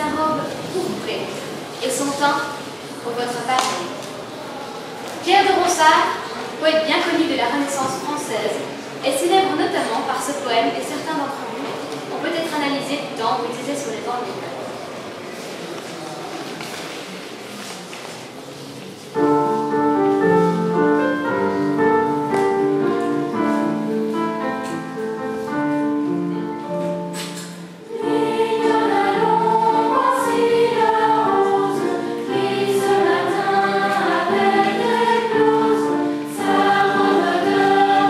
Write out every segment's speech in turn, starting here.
sa robe pourprée et son teint au votre pareil. Pierre de Ronsard, poète bien connu de la Renaissance française, est célèbre notamment par ce poème que certains d'entre vous ont peut-être analysé du temps où il était sur les bancs de l'école. Sa robe de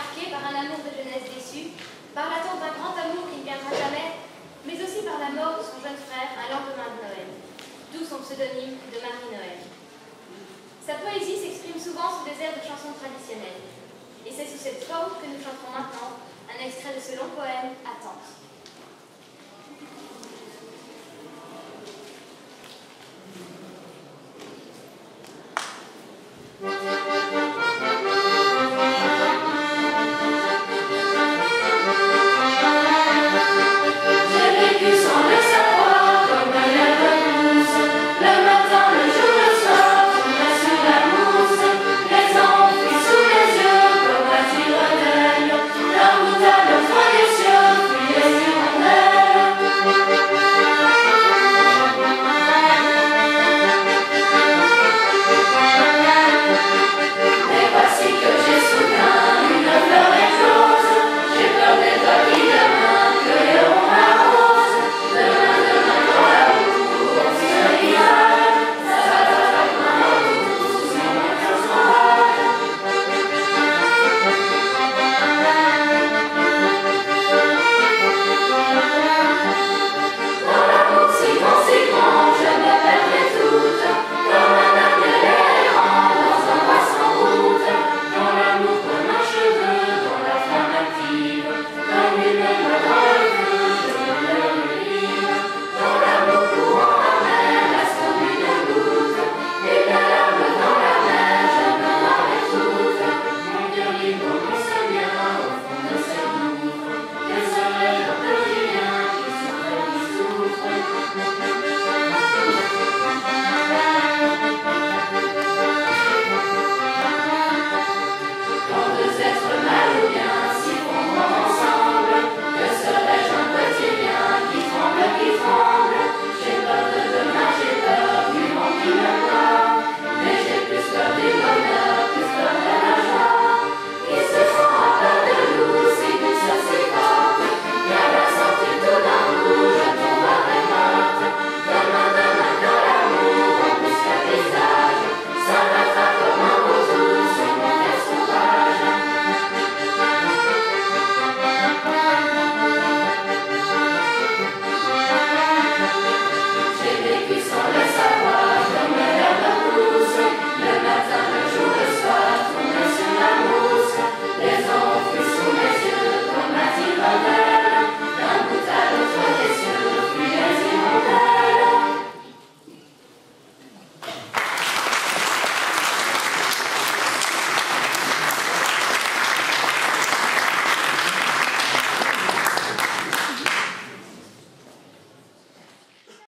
marquée par un amour de jeunesse déçu, par l'attente d'un grand amour qui ne viendra jamais, mais aussi par la mort de son jeune frère un lendemain de Noël, d'où son pseudonyme de Marie-Noël. Sa poésie s'exprime souvent sous des airs de chansons traditionnelles, et c'est sous cette forme que nous chanterons maintenant un extrait de ce long poème, Attente.